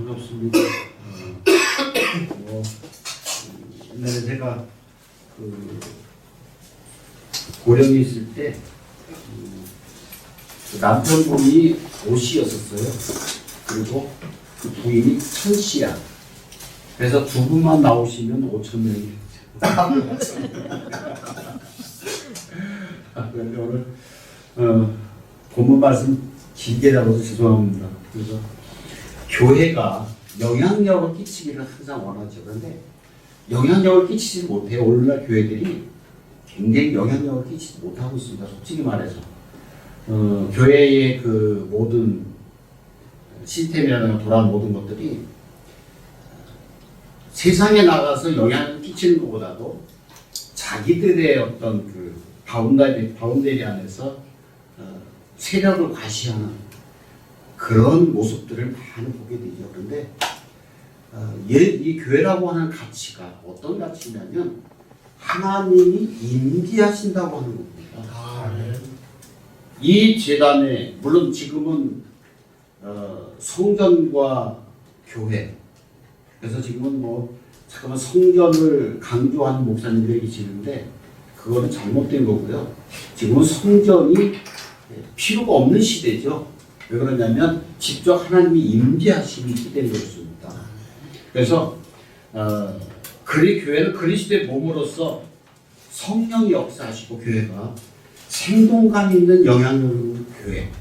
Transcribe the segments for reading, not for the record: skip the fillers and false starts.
반갑습니다. 옛날에 제가 고령에 있을 때 남편분이 오씨였었어요. 그리고 그 부인이 천씨야. 그래서 두 분만 나오시면 5,000명이 그런데 오늘 본문 말씀 길게 잡아서 죄송합니다. 그래서 교회가 영향력을 끼치기를 항상 원하죠. 그런데 영향력을 끼치지 못해요. 오늘날 교회들이 굉장히 영향력을 끼치지 못하고 있습니다. 솔직히 말해서 교회의 그 모든 시스템이라든가 돌아가는 모든 것들이 세상에 나가서 영향을 끼치는 것보다도 자기들의 어떤 그 바운더리 안에서 세력을 과시하는 그런 모습들을 많이 보게 되죠. 그런데 이 교회라고 하는 가치가 어떤 가치냐면 하나님이 임재하신다고 하는 겁니다. 이 재단에 물론 지금은 성전과 교회, 그래서 지금은 잠깐만 성전을 강조하는 목사님들이 계시는데 그거는 잘못된 거고요. 지금은 성전이 필요가 없는 시대죠. 왜 그러냐면 직접 하나님이 임재하심이 있기 때문에 그렇습니다. 그래서 교회는 그리스도의 몸으로서 성령이 역사하시고 교회가 생동감 있는 영향력 있는 교회.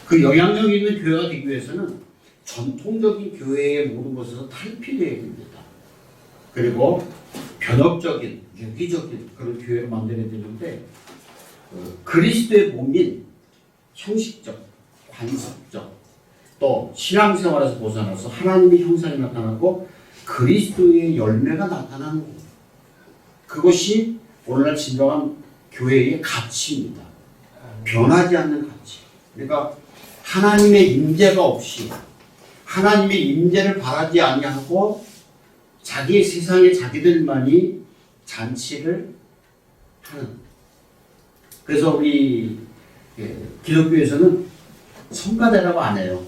그 영향력 있는 교회가 되기 위해서는 전통적인 교회의 모든 것에서 탈피되어야 됩니다. 그리고 변혁적인, 유기적인 그런 교회를 만들어야 되는데 그리스도의 몸인 형식적, 관습적, 또 신앙생활에서 벗어나서 하나님의 형상이 나타나고 그리스도의 열매가 나타나는 것. 그것이 오늘날 진정한 교회의 가치입니다. 변하지 않는 가치. 그러니까 하나님의 임재가 없이 하나님의 임재를 바라지 아니하고 자기의 세상에 자기들만이 잔치를 하는. 그래서 우리 기독교에서는 성가대라고 안 해요.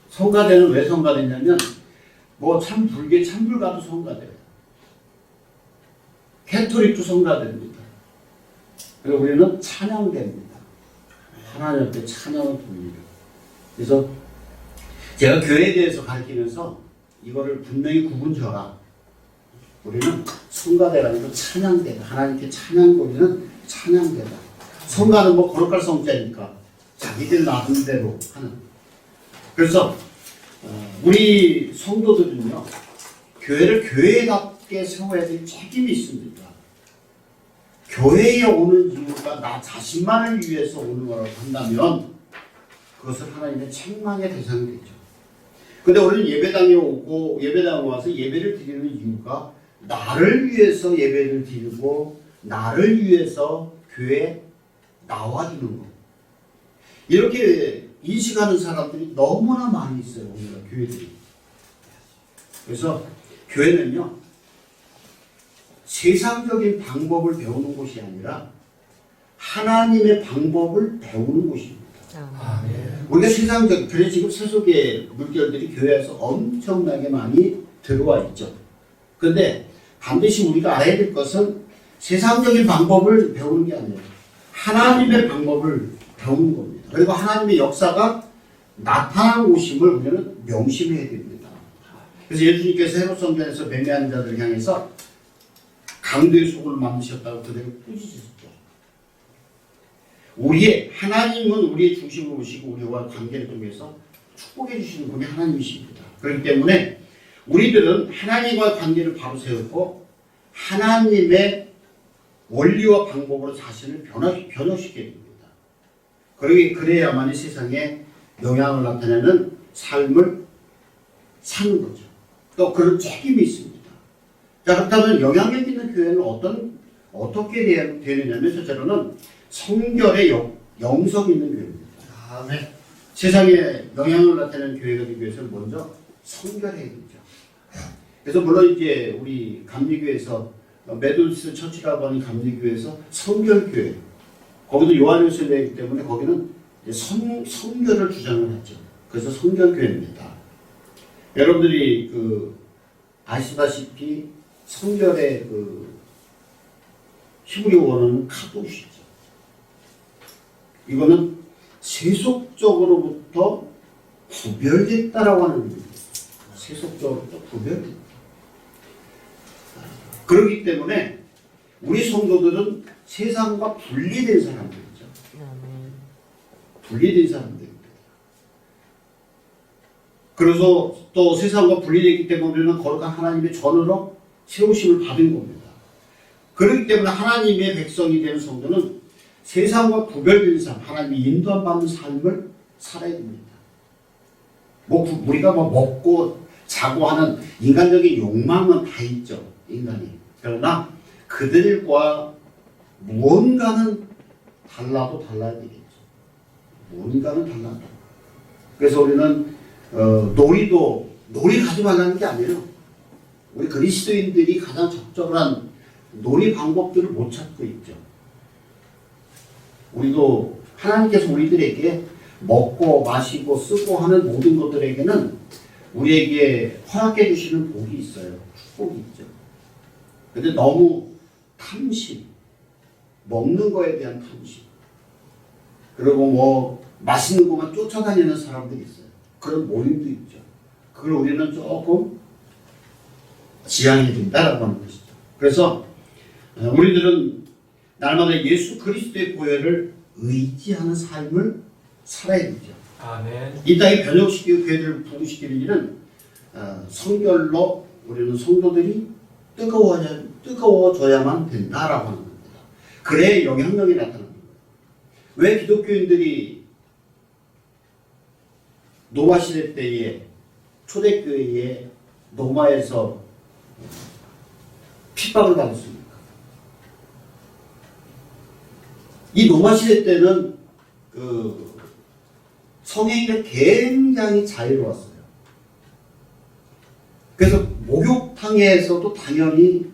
성가대는 왜 성가대냐면 참불교 참불가도 성가대예요. 캐토릭도 성가대입니다. 그리고 우리는 찬양대입니다. 하나님 앞에 찬양을 돌리려. 그래서 제가 교회에 대해서 가르치면서 이거를 분명히 구분져라. 우리는 성가대가 아니고 찬양대다. 하나님께 찬양 돌리는 찬양대다. 성가는 거룩할 성자니까 자기들 나름대로 하는. 그래서 우리 성도들은요, 교회를 교회답게 세워야 될 책임이 있습니다. 교회에 오는 이유가 나 자신만을 위해서 오는 거라고 한다면 그것은 하나님의 책망의 대상이 되죠. 근데 우리는 예배당에 와서 예배를 드리는 이유가 나를 위해서 예배를 드리고 나를 위해서 교회에 나와주는 거. 이렇게 인식하는 사람들이 너무나 많이 있어요. 오늘날 교회들이. 그래서 교회는요, 세상적인 방법을 배우는 곳이 아니라 하나님의 방법을 배우는 곳입니다. 우리가 세상적, 그래서 지금 세속의 물결들이 교회에서 엄청나게 많이 들어와 있죠. 그런데 반드시 우리가 알아야 될 것은 세상적인 방법을 배우는 게 아니에요. 하나님의 방법을 배우는 겁니다. 그리고 하나님의 역사가 나타난 곳임을 우리는 명심해야 됩니다. 그래서 예수님께서 헤롯 성전에서 매매하는 자들을 향해서 강도의 속을 만드셨다고 그대로 꾸짖으셨죠. 하나님은 우리의 중심을 보시고 우리와 관계를 통해서 축복해 주시는 분이 하나님이십니다. 그렇기 때문에 우리들은 하나님과 관계를 바로 세우고 하나님의 원리와 방법으로 자신을 변화시켜야 됩니다. 그래야만이 세상에 영향을 나타내는 삶을 사는 거죠. 또 그런 책임이 있습니다. 자, 그렇다면 영향력 있는 교회는 어떻게 되느냐면 첫째로는 성결의 영성 있는 교회입니다. 아멘. 세상에 영향을 나타내는 교회가 되기 위해서는 먼저 성결해야 되죠. 그래서 물론 이제 우리 감리교회에서 메도디스트 처치라고 하는 감리교회에서 성결교회, 거기도 요한일서를 내기 때문에 거기는 성결을 주장을 하죠. 그래서 성결교회입니다. 여러분들이 아시다시피 성결의 히브리 원어는 카도시죠. 이거는 세속적으로부터 구별됐다라고 하는 의미입니다. 세속적으로부터 구별됐다. 그렇기 때문에 우리 성도들은 세상과 분리된 사람들이죠. 분리된 사람들입니다. 그래서 또 세상과 분리되기 때문에 우리는 거룩한 하나님의 전으로 세우심을 받은 겁니다. 그렇기 때문에 하나님의 백성이 되는 성도는 세상과 구별된 삶, 하나님이 인도함 받는 삶을 살아야 됩니다. 우리가 먹고 자고 하는 인간적인 욕망은 다 있죠. 인간이. 그러나 그들과 무언가는 달라도 달라야 되겠죠. 무언가는 달라도. 그래서 우리는 놀이 가지 말라는 게 아니에요. 우리 그리스도인들이 가장 적절한 놀이 방법들을 못 찾고 있죠. 우리도 하나님께서 우리들에게 먹고 마시고 쓰고 하는 모든 것들에게는 우리에게 허락해 주시는 복이 있어요. 축복이 있죠. 근데 너무 탐심, 먹는 거에 대한 탐심, 그리고 맛있는 것만 쫓아다니는 사람들이 있어요. 그런 모임도 있죠. 그걸 우리는 조금 지양해야 된다라고 하는 것이죠. 그래서 우리들은 날마다 예수 그리스도의 보혈을 의지하는 삶을 살아야 되죠. 아멘. 이 땅에 변혁시키고 교회를 부흥시키는 일은 성결로 우리는 성도들이 뜨거워져야만 된다라고 하는 겁니다. 그래야 영향력이 나타납니다. 왜 기독교인들이 노마 시대 때에 초대교회에 노마에서 핍박을 받았습니까? 이 노마 시대 때는 성행이 굉장히 자유로웠어요. 그래서 목욕탕에서도 당연히,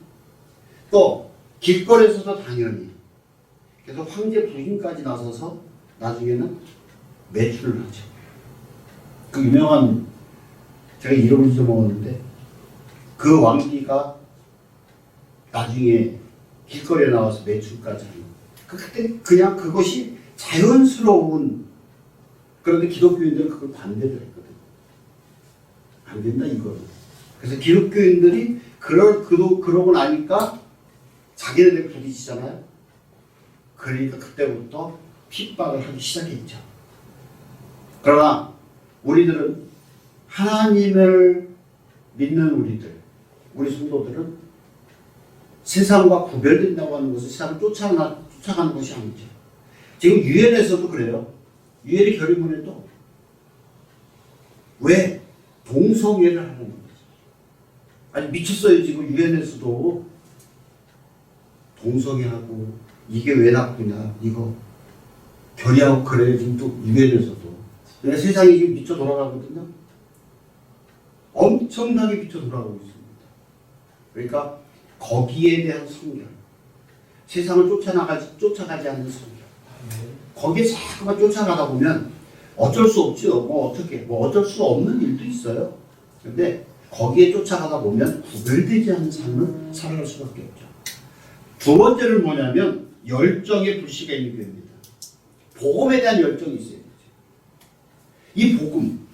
또 길거리에서도 당연히, 그래서 황제 부인까지 나서서 나중에는 매출을 하죠. 그 유명한, 제가 이름을 잊어먹었는데, 그 왕비가 나중에 길거리에 나와서 매출까지 하는. 그때 그냥 그것이 자연스러운, 그런데 기독교인들은 그걸 반대를 했거든요. 안 된다 이거는. 그래서 기독교인들이 그러고 나니까 자기네들 부딪히잖아요. 그러니까 그때부터 핍박을 하기 시작했죠. 그러나 우리들은 하나님을 믿는 우리 성도들은 세상과 구별된다고 하는 것은 세상을 쫓아가는 것이 아니죠. 지금 유엔에서도 그래요. 유엔의 결의문에도 왜 동성애를 하는 거지? 아니 미쳤어요. 지금 유엔에서도 동성애하고 이게 왜 나쁘냐 이거 결의하고 그래요. 지금 또 유엔에서도. 그러니까 세상이 지금 미쳐 돌아가거든요. 엄청나게 미쳐 돌아가고 있습니다. 그러니까 거기에 대한 성결, 세상을 쫓아가지 않는 성결. 거기에 자꾸만 쫓아가다 보면 어쩔 수 없죠. 어쩔 수 없는 일도 있어요. 근데 거기에 쫓아가다 보면 구별되지 않는 삶을 살아갈 수밖에 없죠. 두 번째는 뭐냐면 열정의 불씨가 있는 교회입니다. 복음에 대한 열정이 있어야 되죠. 이 복음,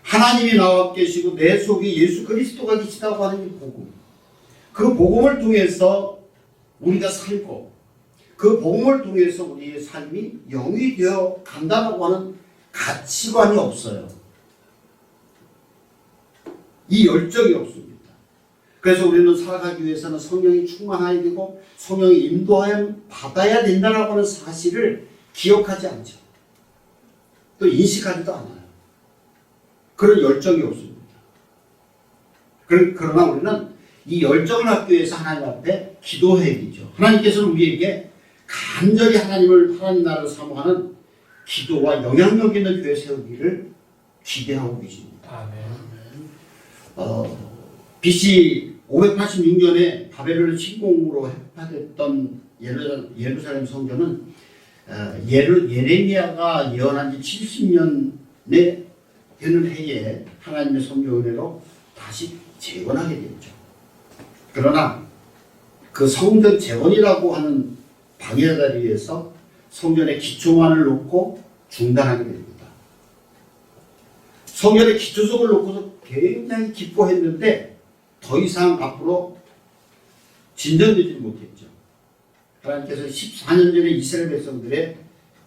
하나님이 나와 계시고 내 속에 예수 그리스도가 계시다고 하는 이 복음, 그 복음을 통해서 우리가 살고 그 복음을 통해서 우리의 삶이 영이 되어 간다고 하는 가치관이 없어요. 이 열정이 없습니다. 그래서 우리는 살아가기 위해서는 성령이 충만해야 되고 성령이 인도하여 받아야 된다고 하는 사실을 기억하지 않죠. 또 인식하지도 않아요. 그런 열정이 없습니다. 그러나 우리는 이 열정을 갖기 위해서 하나님 앞에 기도해야 되죠. 하나님께서는 우리에게 간절히 하나님 나라를 사모하는 기도와 영향력 있는 교회 세우기를 기대하고 계십니다. BC 586년에 바벨론의 침공으로 해파됐던 예루살렘 성전은 예레미야가 예언한 지 70년 되는 해에 하나님의 성령 은혜로 다시 재건하게 되었죠. 그러나 그 성전 재건이라고 하는 방해다리에서 성전의 기초만을 놓고 중단하게 됩니다. 성전의 기초석을 놓고서 굉장히 기뻐했는데 더 이상 앞으로 진전되지 못했죠. 하나님께서 14년 전에 이스라엘 백성들의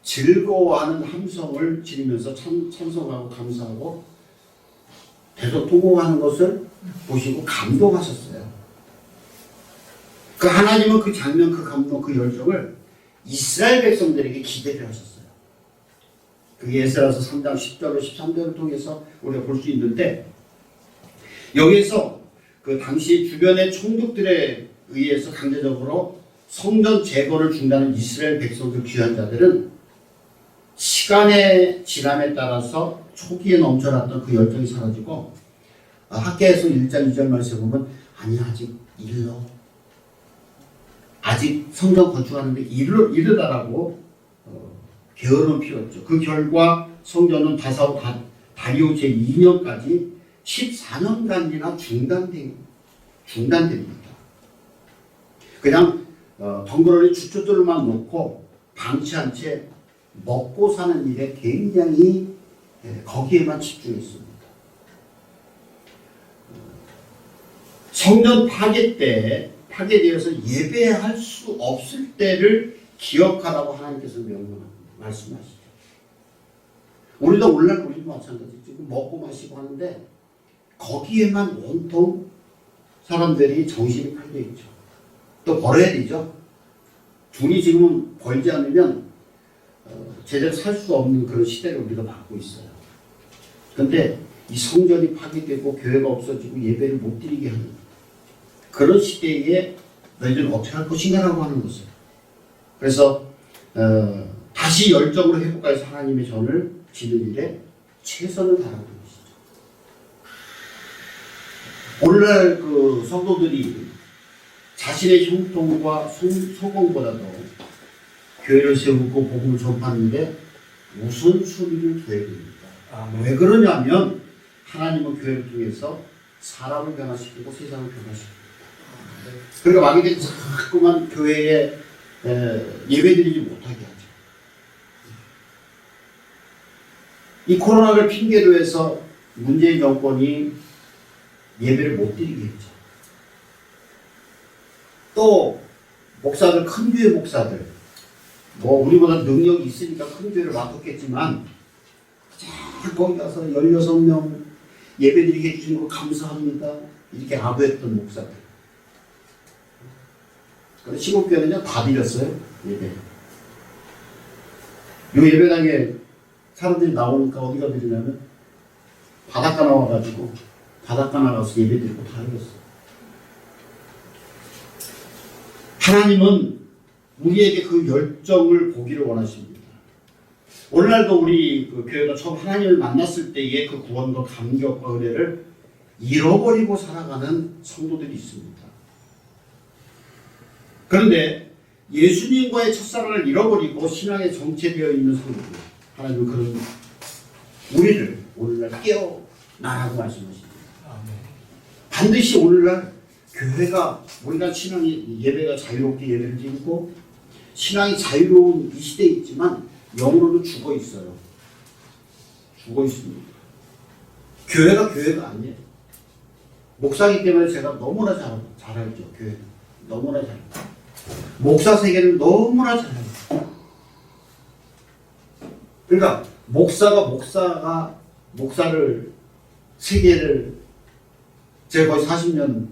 즐거워하는 함성을 지르면서 찬송하고 감사하고 대소통곡하는 것을 보시고 감동하셨어요. 그 하나님은 그 장면, 그 감동, 그 열정을 이스라엘 백성들에게 기대를 하셨어요. 그게 에스라서 3장 10절로 13절을 통해서 우리가 볼 수 있는데, 여기에서 그 당시 주변의 총독들에 의해서 강제적으로 성전 재건을 중단한 이스라엘 백성들 귀한 자들은 시간의 지남에 따라서 초기에 넘쳐났던 그 열정이 사라지고, 학개에서 1장 2절 말씀에 보면 아니 아직 일러, 아직 성전 건축하는데 이르다라고 게으름을 피웠죠. 그 결과 성전은 다리오 제2년까지 14년간이나 중단됩니다. 그냥 덩그러니 주춧돌만 놓고 방치한 채 먹고 사는 일에 굉장히 거기에만 집중했습니다. 성전 파괴 때 파괴되어서 예배할 수 없을 때를 기억하라고 하나님께서 말씀하시죠. 우리도 오늘날 우리도 마찬가지. 지금 먹고 마시고 하는데 거기에만 온통 사람들이 정신이 팔려 있죠. 또 벌어야 되죠. 둘이 지금 벌지 않으면 제대로 살 수 없는 그런 시대를 우리가 받고 있어요. 그런데 이 성전이 파괴되고 교회가 없어지고 예배를 못 드리게 하는 그런 시대에 너희들은 어떻게 할 것인가라고 하는 것을. 그래서 다시 열정으로 회복해서 하나님의 전을 지는 일에 최선을 다하는 것이죠. 오늘날 그 성도들이 자신의 형통과 소공보다도 교회를 세우고 복음을 전파하는데 우선순위를 둬야 됩니다. 왜 그러냐면 하나님은 교회를 통해서 사람을 변화시키고 세상을 변화시킵니다. 그러니까 마귀들이 자꾸만 교회에 예배드리지 못하게 하죠. 이 코로나를 핑계로 해서 문재인 정권이 예배를 못 드리게 했죠. 또 목사들, 큰 교회 목사들, 우리보다 능력이 있으니까 큰 교회를 맡았겠지만 거기 가서 16명 예배드리게 해주신 거 감사합니다 이렇게 아부했던 목사들. 시골교회는요 다 드렸어요. 예배. 요 예배당에 사람들이 나오니까 어디가 드리냐면 바닷가 나와가지고 바닷가 나가서 예배 드리고 다 하겠어요. 하나님은 우리에게 그 열정을 보기를 원하십니다. 오늘날도 우리 그 교회가 처음 하나님을 만났을 때의 그 구원과 감격과 은혜를 잃어버리고 살아가는 성도들이 있습니다. 그런데 예수님과의 첫사랑을 잃어버리고 신앙에 정체되어 있는 성도들, 하나님은 그런 우리를 오늘날 깨어나라고 말씀하십니다. 반드시 오늘날 교회가, 우리가 신앙이, 예배가 자유롭게 예배를 드리고 신앙이 자유로운 이 시대에 있지만 영으로는 죽어 있어요. 죽어 있습니다. 교회가 아니에요. 목사이기 때문에 제가 너무나 잘 알죠. 교회 너무나 잘 알죠. 목사 세계는 너무나 잘 알죠. 그러니까 목사를 세계를 제가 거의 40년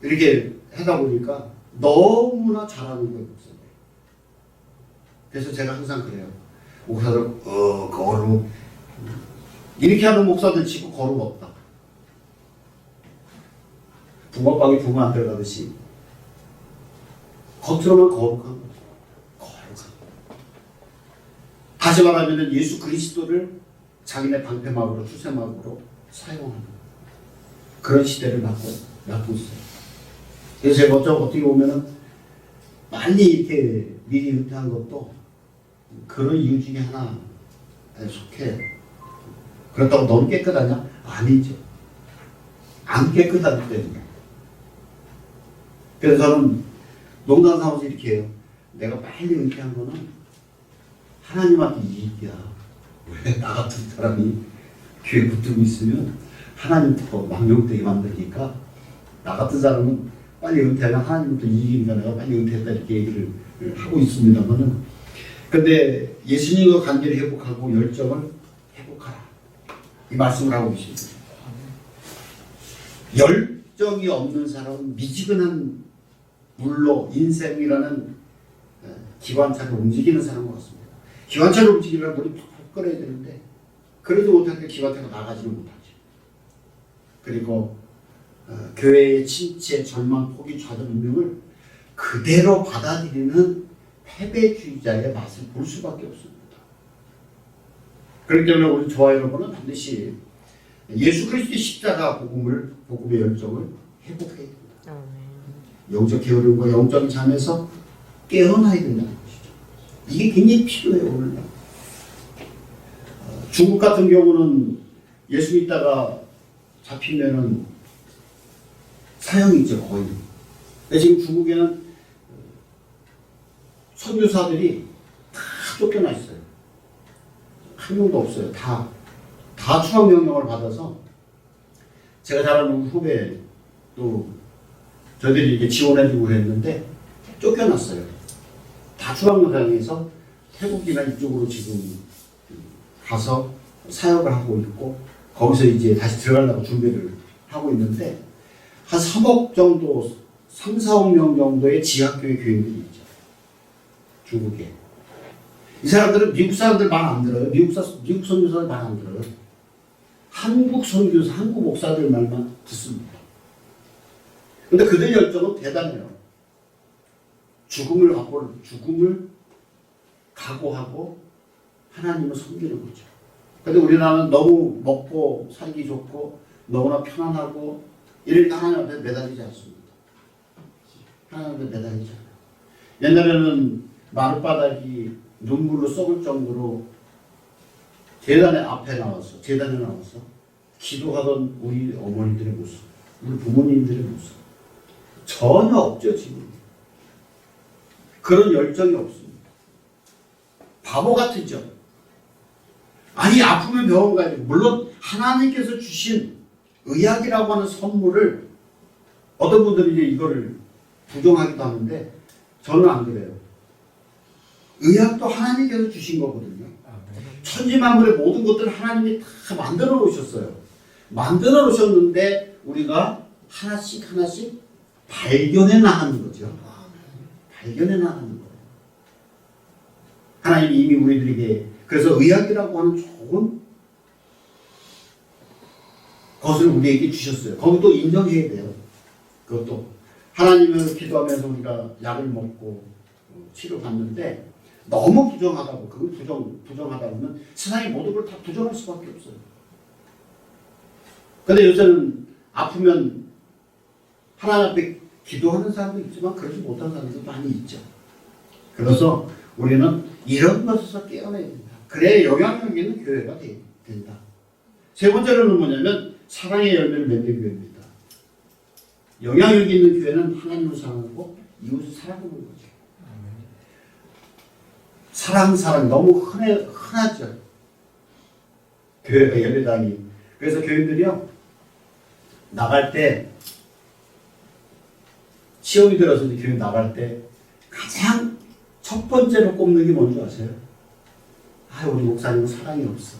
이렇게 하다 보니까 너무나 잘하는 거예요, 목사들. 그래서 제가 항상 그래요. 목사들, 거룩. 이렇게 하는 목사들 치고 거룩 없다. 붕어빵이 붕어 안 들어가듯이. 겉으로는 거룩한 거죠. 거룩한 거. 다시 말하면 예수 그리스도를 자기네 방패막으로, 투세막으로 사용하는 그런 시대를 낳고 있어요. 그래서 제가 어떻게 보면은 많이 이렇게 미리 은퇴한 것도 그런 이유 중에 하나에 속해. 그렇다고 너무 깨끗하냐? 아니죠. 안 깨끗하기 때문에. 그래서 저는 농담 삼아서 이렇게 해요. 내가 빨리 은퇴한 거는 하나님한테 이익이야. 왜 나 같은 사람이 교회 붙들고 있으면 하나님 더 망령되게 만드니까 나 같은 사람은 빨리 은퇴하면 하나님부터 이익이니까 내가 빨리 은퇴했다 이렇게 얘기를 하고 있습니다만은 근데 예수님과 관계를 회복하고 열정을 회복하라 이 말씀을 하고 계십니다. 열정이 없는 사람은 미지근한 물로 인생이라는 기관차를 움직이는 사람 같습니다. 기관차를 움직이려면 물이 팍팍 끓어야 되는데 그래도 못하니까 기관차가 나가지는 못하죠. 그리고 교회의 침체, 절망, 포기, 좌절, 운명을 그대로 받아들이는 패배주의자의 맛을 볼 수밖에 없습니다. 그렇기 때문에 우리 저와 여러분은 반드시 예수 그리스도의 십자가 복음의 열정을 회복해야 됩니다. 영적 게으름과 영적 잠에서 깨어나야 된다는 것이죠. 이게 굉장히 필요해요. 오늘날 중국 같은 경우는 예수 믿다가 잡히면은 사형이죠 거의. 근데 지금 중국에는 선교사들이 다 쫓겨나 있어요. 한 명도 없어요. 다 추방 명령을 받아서 제가 잘 아는 후배 또 저희들이 이렇게 지원해주고 그랬는데 쫓겨났어요. 다 추방당해서 태국이나 이쪽으로 지금 가서 사역을 하고 있고 거기서 이제 다시 들어가려고 준비를 하고 있는데 한 3억 정도, 3, 4억 명 정도의 지하교회 교인들이 있죠. 중국에. 이 사람들은 미국 사람들 말 안 들어요. 미국 선교사들 말 안 들어요. 한국 선교사, 한국 목사들 말만 듣습니다. 근데 그들 열정은 대단해요. 죽음을 각오하고 하나님을 섬기는 거죠. 근데 우리나라는 너무 먹고 살기 좋고 너무나 편안하고 이를 하나님 앞에 매달리지 않습니다. 하나님 앞에 매달리지 않아요. 옛날에는 마룻바닥이 눈물로 썩을 정도로 재단에 나와서 기도하던 우리 어머니들의 모습, 우리 부모님들의 모습 전혀 없죠 지금. 그런 열정이 없습니다. 바보 같으죠. 아니 아프면 병원 가야 되고 물론 하나님께서 주신 의학이라고 하는 선물을 어떤 분들이 이제 이거를 부정하기도 하는데 저는 안 그래요. 의학도 하나님께서 주신 거거든요. 천지만물의 모든 것들을 하나님이 다 만들어 놓으셨어요. 만들어 놓으셨는데 우리가 하나씩 발견해 나가는 거죠. 발견해 나가는 거예요. 하나님이 이미 우리들에게 그래서 의학이라고 하는 좋은 것을 우리에게 주셨어요. 거기도 인정해야 돼요. 그것도 하나님을 기도하면서 우리가 약을 먹고 치료받는데 너무 부정하다고 그걸 부정하다 보면 세상의 모든 걸 다 부정할 수밖에 없어요. 근데 요새는 아프면 하나님 앞에 기도하는 사람도 있지만 그러지 못하는 사람도 많이 있죠. 그래서 우리는 이런 것에서 깨어나야 된다. 그래야 영향력 있는 교회가 된다. 세 번째로는 뭐냐면 사랑의 열매를 맺는 교회입니다. 영향력 있는 교회는 하나님을 사랑하고 이웃을 사랑하는 거죠. 사랑 너무 흔하죠. 교회가 예배당이. 그래서 교인들이요 나갈 때 시험이 들어서 교회 나갈 때 가장 첫 번째로 꼽는 게 뭔지 아세요? 우리 목사님은 사랑이 없어.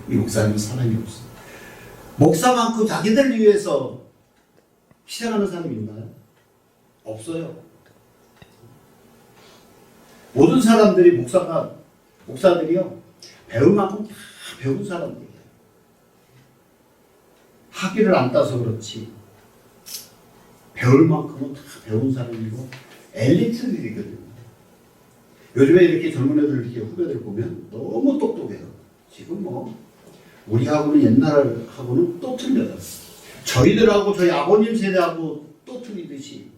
우리 목사님은 사랑이 없어. 목사만큼 자기들 위해서 희생하는 사람이 있나요? 없어요. 모든 사람들이 목사들이요 배울 만큼 다 배운 사람들이에요. 학위를 안 따서 그렇지 배울 만큼은 다 배운 사람이고 엘리트들이거든요. 요즘에 이렇게 젊은 애들 이렇게 후배들 보면 너무 똑똑해요. 지금 우리하고는 옛날하고는 또 틀려요. 저희들하고 저희 아버님 세대하고 또 틀리듯이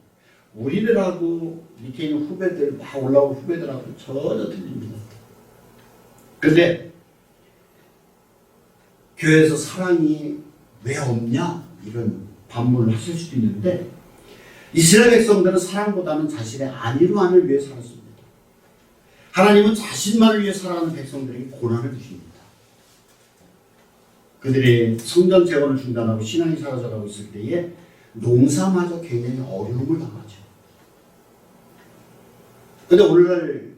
우리들하고 밑에 있는 후배들 막 올라온 후배들하고 전혀 틀립니다. 그런데 교회에서 사랑이 왜 없냐? 이런 반문을 하실 수도 있는데 이스라엘 백성들은 사랑보다는 자신의 안위로함을 위해 살았습니다. 하나님은 자신만을 위해 살아가는 백성들에게 고난을 주십니다. 그들이 성전 재건을 중단하고 신앙이 사라져가고 있을 때에 농사마저 굉장히 어려움을 당하죠. 그런데 오늘날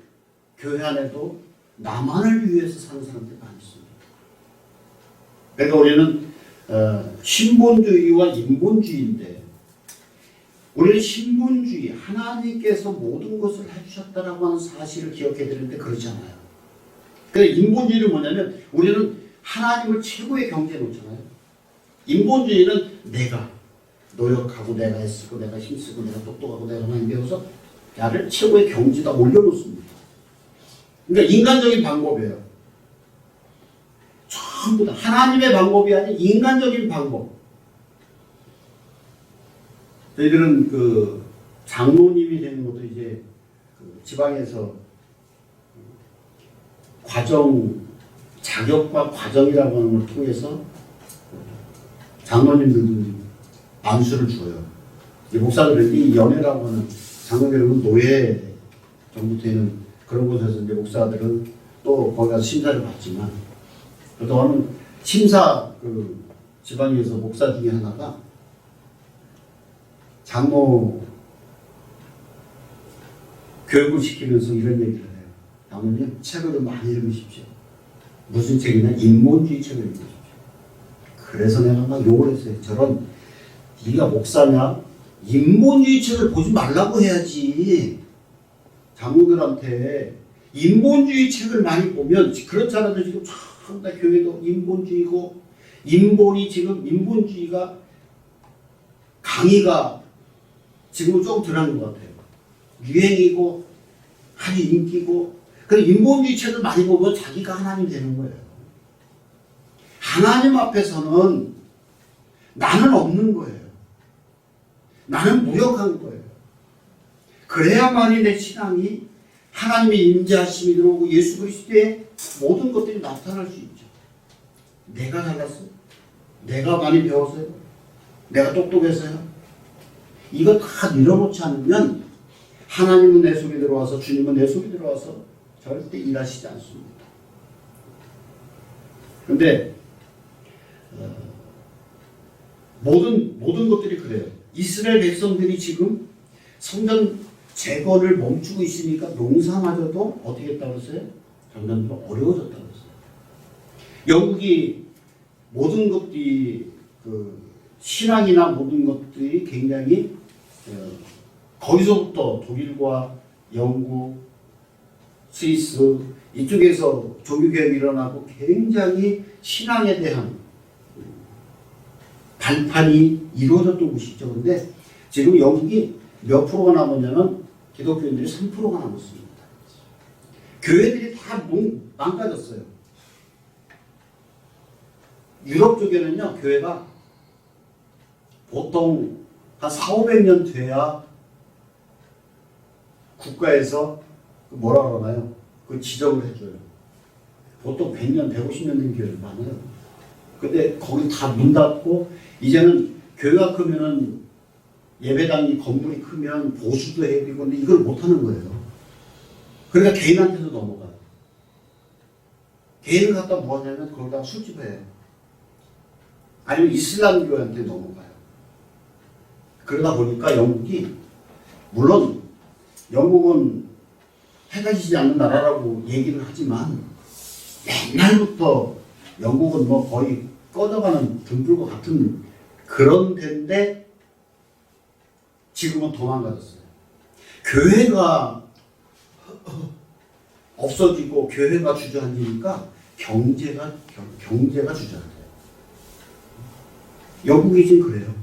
교회 안에도 나만을 위해서 사는 사람들이 많이 있습니다. 그러니까 우리는 신본주의와 인본주의인데 우리는 신본주의, 하나님께서 모든 것을 해주셨다라고 하는 사실을 기억해야 되는데 그렇지 않아요. 그러니까 인본주의는 뭐냐면 우리는 하나님을 최고의 경지에 놓잖아요. 인본주의는 내가 노력하고 내가 애쓰고 내가 힘쓰고 내가 똑똑하고 내가 많이 배워서 나를 최고의 경지에다 올려놓습니다. 그러니까 인간적인 방법이에요. 전부 다 하나님의 방법이 아닌 인간적인 방법. 저희들은 그 장로님이 되는 것도 이제 그 지방에서 자격과 과정이라고 하는 걸 통해서 장로님들도 안수를 줘요. 목사들은 이 연회라고 하는 장로들은 노예 정도 되는 그런 곳에서 이제 목사들은 또 거기 가서 심사를 받지만 그래도 어느 심사 그 지방에서 목사 중에 하나가 장로 교육을 시키면서 이런 얘기를 해요. 장로님 책을 좀 많이 읽으십시오. 무슨 책이냐? 인본주의 책을 읽으십시오. 그래서 내가 막 욕을 했어요. 저런 네가 목사냐? 인본주의 책을 보지 말라고 해야지. 장로들한테 인본주의 책을 많이 보면 그렇지 않아도 지금 전부 다 교회도 인본주의고 인본주의가 강의가 지금은 조금 덜한 것 같아요. 유행이고 아주 인기고 그래서 인본주의 책을 많이 보면 자기가 하나님 되는 거예요. 하나님 앞에서는 나는 없는 거예요. 나는 무력한 거예요. 그래야만이 내 신앙이 하나님의 임재하심이 들어오고 예수 그리스도의 모든 것들이 나타날 수 있죠. 내가 잘났어요? 내가 많이 배웠어요? 내가 똑똑해서요? 이거 다 밀어놓지 않으면 하나님은 내 속에 들어와서 주님은 내 속에 들어와서 절대 일하시지 않습니다. 그런데 모든 것들이 그래요. 이스라엘 백성들이 지금 성전 재건을 멈추고 있으니까 농사마저도 어떻게 했다고 했어요? 점점 더 어려워졌다고 했어요. 영국이 모든 것들이 신앙이나 모든 것들이 굉장히 거기서부터 독일과 영국, 스위스 이쪽에서 종교개혁이 일어나고 굉장히 신앙에 대한 발판이 이루어졌던 곳이죠. 그런데 지금 영국이 몇 프로가 남았냐면 기독교인들이 3%가 남았습니다. 교회들이 다 망가졌어요. 유럽 쪽에는요, 교회가 보통 한 400~500년 돼야 국가에서 뭐라 그러나요? 그 지정을 해줘요. 보통 100년, 150년 된 교회들 많아요. 근데 거기 다 문 닫고 이제는 교회가 크면은 예배당이 건물이 크면 보수도 해야 되고 근데 이걸 못하는 거예요. 그러니까 개인한테도 넘어가요. 개인을 갖다 뭐 하냐면 거기다가 술집해요. 아니면 이슬람 교회한테 넘어가요. 그러다 보니까 영국이 물론 영국은 해가 지지 않는 나라라고 얘기를 하지만 옛날부터 영국은 뭐 거의 꺼져가는 등불과 같은 그런 데인데 지금은 도망가졌어요. 교회가 없어지고 교회가 주저앉으니까 경제가 주저앉아요. 영국이 지금 그래요.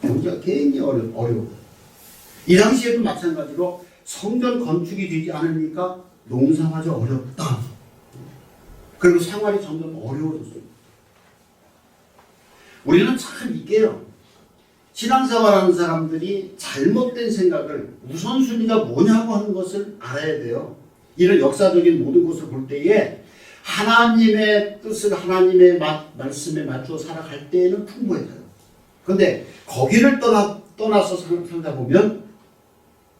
경제가 굉장히 어려워요. 이 당시에도 마찬가지로 성전 건축이 되지 않으니까 농사마저 어렵다. 그리고 생활이 점점 어려워졌어요. 우리는 참 이게요. 신앙생활하는 사람들이 잘못된 생각을 우선순위가 뭐냐고 하는 것을 알아야 돼요. 이런 역사적인 모든 것을 볼 때에 하나님의 뜻을 하나님의 말씀에 맞추어 살아갈 때에는 풍부해져요. 근데 거기를 떠나서 살다 보면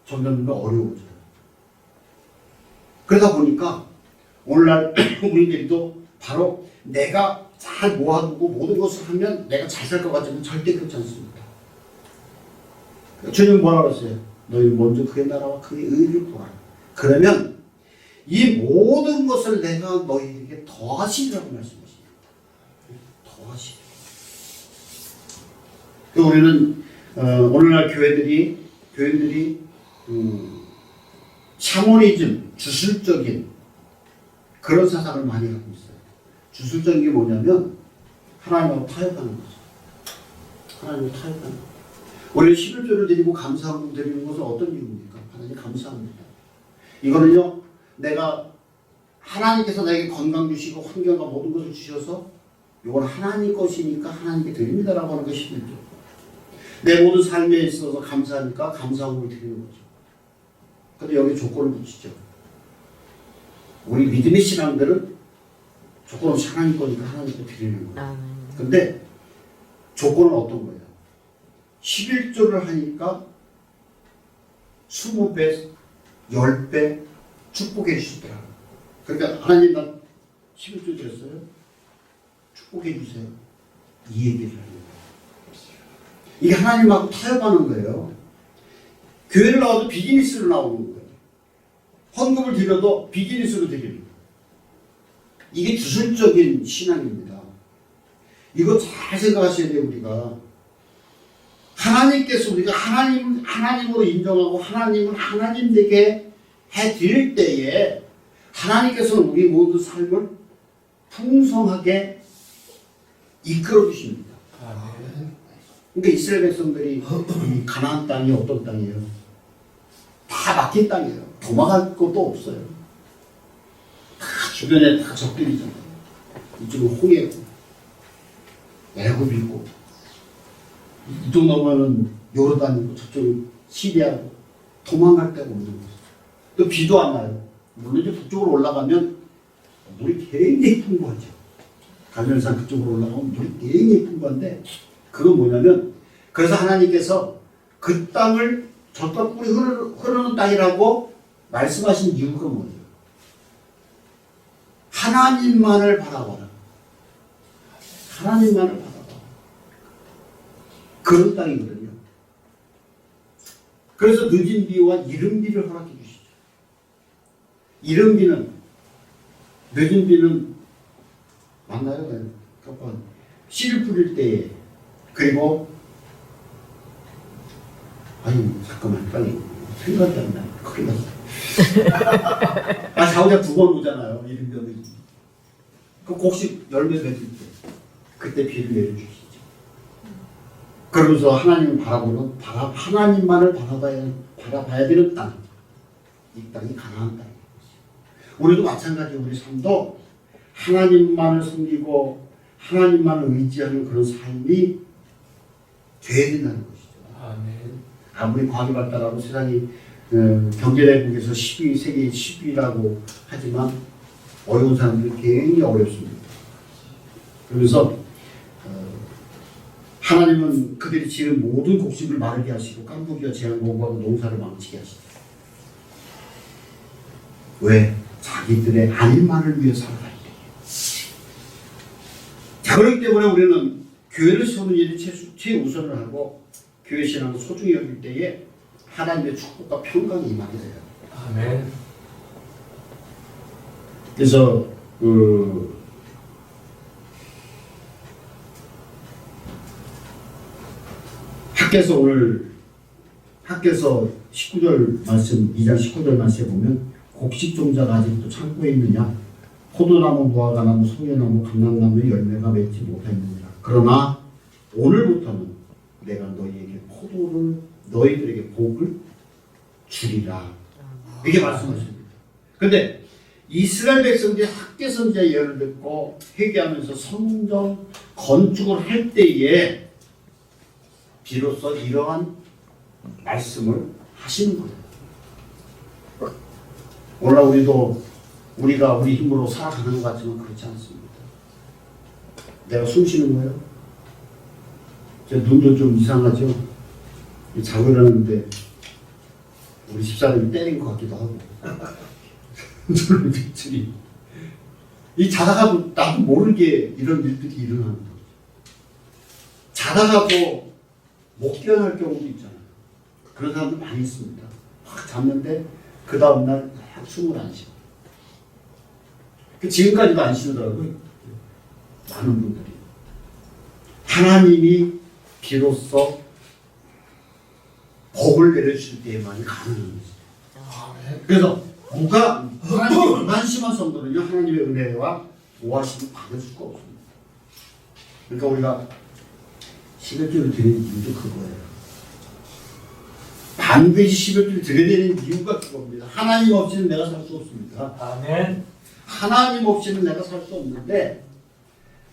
점점 더 어려워져요. 그러다 보니까 오늘날 우리들도 바로 내가 잘 모아두고 모든 것을 하면 내가 잘 살 것 같지만 절대 그렇지 않습니다. 주님 뭐라고 했어요? 너희 먼저 그의 나라와 그의 의를 구하라. 그러면 이 모든 것을 내가 너희에게 더하시리라고 말씀하십니다. 더하시리. 우리는 오늘날 교회들이 샤머니즘, 주술적인 그런 사상을 많이 갖고 있어요. 주술적인 게 뭐냐면 하나님하고 타협하는 거죠. 하나님하고 타협하는 거죠. 원래 11조를 드리고 감사하고 드리는 것은 어떤 이유입니까? 하나님 감사합니다. 이거는요, 내가 하나님께서 나에게 건강 주시고 환경과 모든 것을 주셔서 이건 하나님 것이니까 하나님께 드립니다라고 하는 것이 11조. 내 모든 삶에 있어서 감사하니까 감사함을 드리는 거죠. 근데 여기 조건을 붙이죠. 우리 믿음의 신앙들은 조건 없이 하나님 거니까 하나님께 드리는 거예요. 근데 조건은 어떤 거예요? 11조를 하니까 20배, 10배 축복해 주시더라. 그러니까 하나님 나 11조 드렸어요. 축복해 주세요. 이 얘기를 하는 거예요. 이게 하나님하고 타협하는 거예요. 교회를 나와도 비즈니스로 나오는 거예요. 헌금을 드려도 비즈니스로 드리는 거예요. 이게 주술적인 신앙입니다. 이거 잘 생각하셔야 돼요, 우리가. 하나님께서 우리가 하나님으로 인정하고 하나님을 하나님 되게 해드릴 때에 하나님께서는 우리 모든 삶을 풍성하게 이끌어 주십니다. 그러니까 이스라엘 백성들이 이 가나안 땅이 어떤 땅이에요? 다 막힌 땅이에요. 도망갈 것도 없어요. 다 주변에 다 적들이잖아요. 이쪽은 홍해고 애굽 있고 이쪽 넘어가는 요르단이고 저쪽은 시리아고 도망갈 데가 없는 거죠. 또 비도 안 나요. 물론 이제 북쪽으로 올라가면 물이 굉장히 풍부하죠. 갈멜산 그쪽으로 올라가면 물이 굉장히 풍부한데 그건 뭐냐면 그래서 하나님께서 그 땅을 젖과 꿀이 흐르는 땅이라고 말씀하신 이유가 뭐예요? 하나님만을 바라봐라. 하나님만을 바라봐. 그런 땅이거든요. 그래서 늦은 비와 이른 비를 허락해 주시죠. 이른 비는 늦은 비는 맞나요? 그러니까 씨를 뿌릴 때에 그리고 아니 잠깐만 빨리 생각이 안 나. 큰일 났어. 사후자 2번 오잖아요. 이른 비와 늦은 비. 그 곡식 열매 맺을 때 그때 비를 내려주시죠. 그러면서 하나님을 하나님만을 바라봐야 되는 땅. 이 땅이 가나안 땅이에요. 우리도 마찬가지 우리 삶도 하나님만을 섬기고 하나님만을 의지하는 그런 삶이 돼야 된다는 것이죠. 아무리 과학이 발달하고 세상이 경제대국에서 세계 10위라고 하지만 어려운 사람들이 굉장히 어렵습니다. 그래서 하나님은 그들이 지은 모든 곡식을 마르게 하시고 깐부기와 재앙공부하고 농사를 망치게 하시죠. 왜? 자기들의 알만을 위해 살아갈 때. 자, 그렇기 때문에 우리는 교회를 세우는 일이 최우선을 하고 교회 신앙을 소중히 여길 때에 하나님의 축복과 평강이 임하게 돼요. 아멘. 그래서 학께서 19절 말씀 2장 19절 말씀에 보면 곡식 종자가 아직도 창고에 있느냐 포도나무 무화과나무 소녀나무 감람나무의 열매가 맺지 못했느니라. 그러나 오늘부터는 내가 너희들에게 복을 주리라. 이렇게 말씀하십니다. 그런데 이스라엘 백성들이 학개 선지자의 예언을 듣고 회개하면서 성전 건축을 할 때에 비로소 이러한 말씀을 하시는 거예요. 오늘 우리도 우리가 우리 힘으로 살아가는 것 같지만 그렇지 않습니다. 내가 숨 쉬는 거예요. 제 눈도 좀 이상하죠. 자고 일어났는데 우리 집사람이 때린 것 같기도 하고 눈을 비추니 이 자다가도 나도 모르게 이런 일들이 일어나는 거죠. 자다가도 못 깨어날 경우도 있잖아요. 그런 사람들 많이 있습니다. 확 잤는데 그 다음날 숨을 안 쉬어. 지금까지도 안 쉬더라고요. 많은 분들이. 하나님이 비로소 복을 내려주실 때에만이 가능한 것이죠. 그래서 누가 하나님께 무관심한 성도는요, 하나님의 은혜와 보호하심을 받을 수가 없습니다. 그러니까 우리가 11조를 드리는 이유도 그거예요. 반드시 11조를 드려야 되는 이유가 그겁니다. 하나님 없이는 내가 살 수 없습니다. 아멘. 하나님 없이는 내가 살 수 없는데,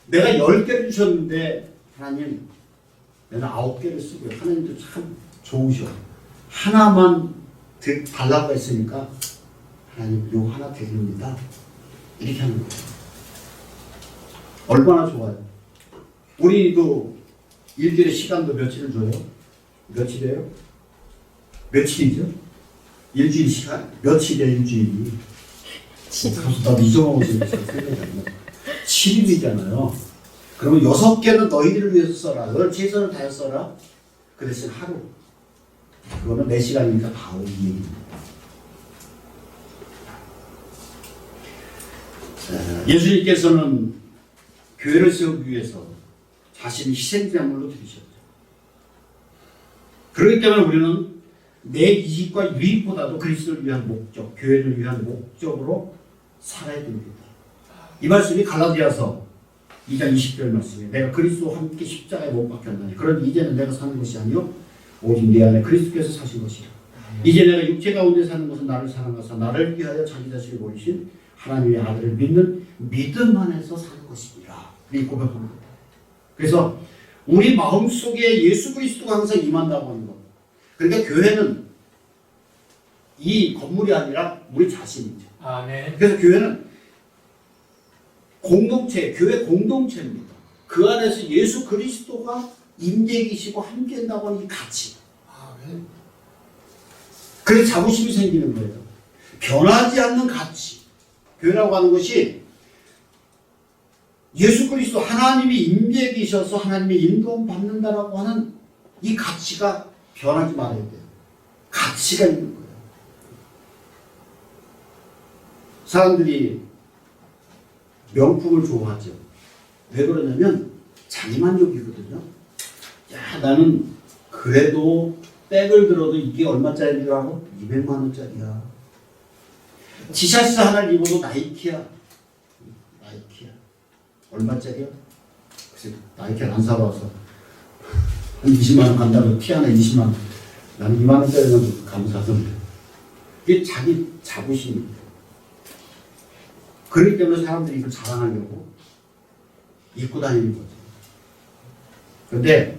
내가 10개를 주셨는데 하나님 내가 9개를 쓰고요. 하나님도 참 좋으셔. 하나만 달라고 했으니까 하나님 요 하나 드립니다. 이렇게 하는 거예요. 얼마나 좋아요. 우리도 일주일에 시간도 며칠을 줘요? 며칠이에요? 며칠이죠? 일주일 시간? 며칠이에요, 일주일이? 가서 나도 잊어먹어서 생각이 안 나. 7일이잖아요. 그러면 6개는 너희들을 위해서 써라. 널 최선을 다해 써라. 그 대신 하루. 그거는 4시간이니까 바로 이 얘기입니다. 예수님께서는 교회를 세우기 위해서 자신이 희생제물로 드리셨죠. 그렇기 때문에 우리는 내 이익과 유익보다도 그리스도를 위한 목적, 교회를 위한 목적으로 살아야 됩니다. 이 말씀이 갈라디아서 2장 20절 말씀이에요. 내가 그리스도와 함께 십자가에 못 박혔나니 그러니 이제는 내가 사는 것이 아니요 오직 내 안에 그리스도께서 사신 것이라. 이제 내가 육체 가운데 사는 것은 나를 사랑하사 나를 위하여 자기 자신을 보이신 하나님의 아들을 믿는 믿음 안에서 사는 것이니라. 이 고백합니다. 그래서 우리 마음속에 예수 그리스도가 항상 임한다고 하는 것. 그러니까 교회는 이 건물이 아니라 우리 자신이죠. 아멘. 그래서 교회는 공동체, 교회 공동체입니다. 그 안에서 예수 그리스도가 임재해 계시고 함께 한다고 하는 이 가치. 그래서 자부심이 생기는 거예요. 변하지 않는 가치. 교회라고 하는 것이 예수 그리스도 하나님이 임재해 계셔서 하나님의 인도함 받는다라고 하는 이 가치가 변하지 말아야 돼요. 가치가 있는 거예요. 사람들이 명품을 좋아하죠. 왜 그러냐면 자기만족이거든요. 야, 나는 그래도 백을 들어도 이게 얼마짜리인 줄 알아? 200만 원짜리야. 티셔츠 하나를 입어도 나이키야. 나이키야. 얼마짜리야? 글쎄, 나이키를 안 사봐서 한 20만 원 간다고 티 하나 20만 원. 나는 2만 원짜리는 감사하던데. 이게 자기 자부심입니다. 그렇기 때문에 사람들이 이걸 자랑하려고 입고 다니는 거죠. 그런데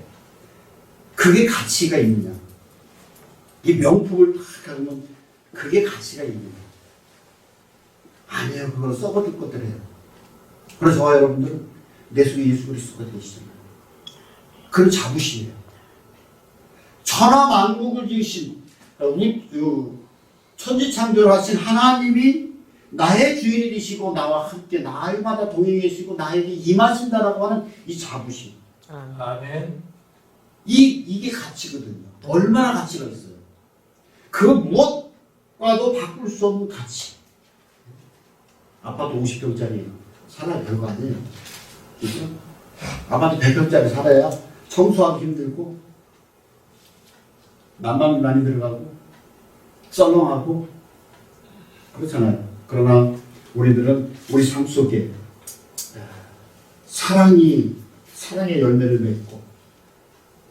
그게 가치가 있느냐? 이 명품을 딱 하면 그게 가치가 있느냐? 아니에요. 그건 썩어질 것들이에요. 그래서 저와 여러분들은 내 속에 예수 그리스도가 되시잖아요. 그런 자부심이에요. 천하 만국을 지으신 천지창조하신 하나님이 나의 주인이 되시고 나와 함께 날마다 동행해 주시고 나에게 임하신다라고 하는 이 자부심. 아멘. 이게 가치거든요. 얼마나 가치가 있어요. 그 무엇과도 바꿀 수 없는 가치. 아파트 50평짜리 살아야 별거 아니에요. 그렇죠? 아파트 100평짜리 살아야 청소하기 힘들고 난방비 많이 들어가고 썰렁하고 그렇잖아요. 그러나 우리들은 우리 삶 속에 사랑의 열매를 맺고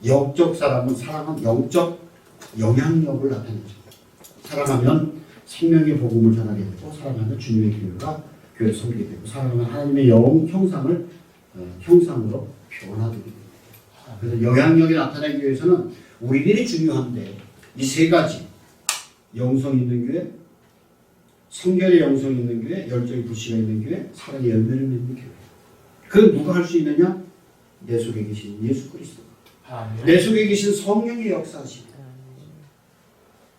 영적 사람은 사랑은 영적 영향력을 나타내죠. 사랑하면 생명의 복음을 전하게 되고 사랑하면 주님의 교회가 교회를 섬기게 되고 사랑하면 하나님의 형상으로 변화되게 됩니다. 그래서 영향력이 나타나기 위해서는 우리들이 중요한데 이 세 가지 영성 있는 교회, 성결의 영성이 있는 교회, 열정의 불씨가 있는 교회, 사랑의 열매를 맺는 교회. 그 누가 할 수 있느냐? 내 속에 계신 예수 그리스도. 내 속에 계신 성령의 역사시고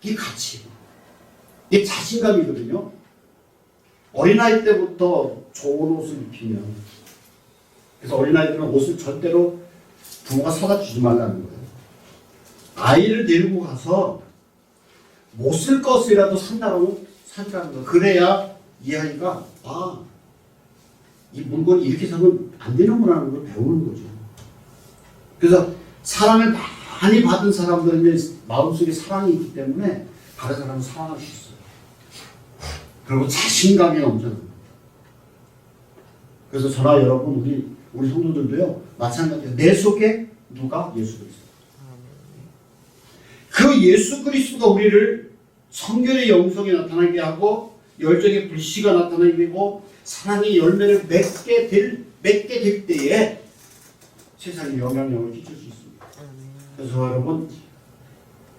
이 가치, 이 자신감이거든요. 어린아이 때부터 좋은 옷을 입히면, 그래서 어린아이들은 옷을 절대로 부모가 사다 주지 말라는 거예요. 아이를 데리고 가서 못 쓸 것이라도 산다고 산다는 거예요. 그래야 이 아이가 이 물건이 이렇게 사면 안 되는구나 하는 걸 배우는 거죠. 그래서 사랑을 많이 받은 사람들은 마음속에 사랑이 있기 때문에 다른 사람을 사랑할 수 있어요. 그리고 자신감이 넘쳐납니다. 그래서 저나 여러분, 우리 성도들도요, 마찬가지예요. 내 속에 누가? 예수 그리스도. 그 예수 그리스도가 우리를 성결의 영성이 나타나게 하고, 열정의 불씨가 나타나게 되고, 사랑의 열매를 맺게 될 때에 세상에 영향력을 끼칠 수 있습니다. 그래서 여러분,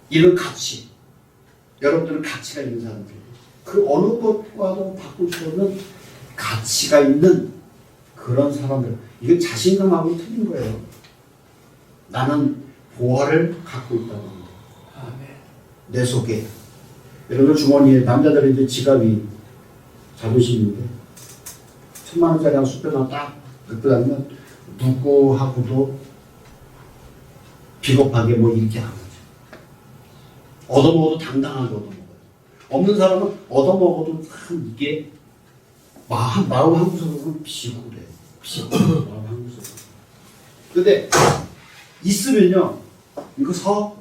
이런 가치, 여러분들은 가치가 있는 사람들이에요. 그 어느 것과도 바꿀 수 없는 가치가 있는 그런 사람들. 이건 자신감하고 틀린 거예요. 나는 보화를 갖고 있다는 겁니다. 내 속에. 여러분 주머니에, 남자들은 이제 지갑이 자존심인데 10,000원짜리 한 수표만 딱 넣고 다니면 누구하고도 비겁하게 뭐 이렇게 하는 거죠. 얻어먹어도 당당하게 얻어먹어요. 없는 사람은 얻어먹어도 참 이게 마음 한구석으로는 비시고 그래요. 비시고 마음 한구석으로. 근데 있으면요, 이거 사.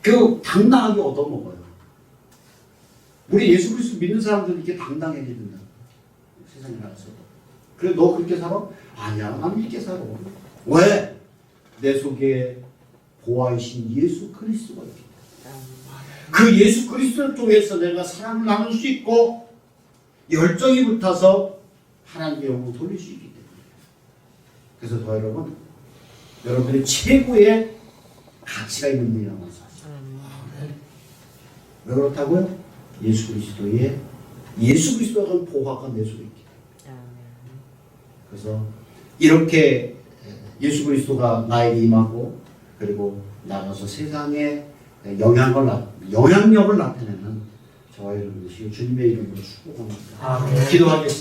그 당당하게 얻어먹어요. 우리 예수 그리스도 믿는 사람들은 이렇게 당당해야 된다. 세상에 나가서. 그래, 너 그렇게 살아? 아니야, 난 이렇게 살아. 왜? 내 속에 보아이신 예수 그리스도가 있기 때문에. 그 예수 그리스도를 통해서 내가 사랑을 나눌 수 있고, 열정이 불타서 하나님의 영광을 돌릴 수 있기 때문에. 그래서 저 여러분, 여러분들이 최고의 가치가 있는 분이라고 말씀하시죠. 왜 그렇다고요? 예수 그리스도가 준 보화가 내 속에 있기 때문에. 그래서 이렇게 예수 그리스도가 나에게 임하고, 그리고 나가서 세상에 영향력을 나타내는 저와 여러분들이 주님의 이름으로 축복합니다. 기도하겠습니다.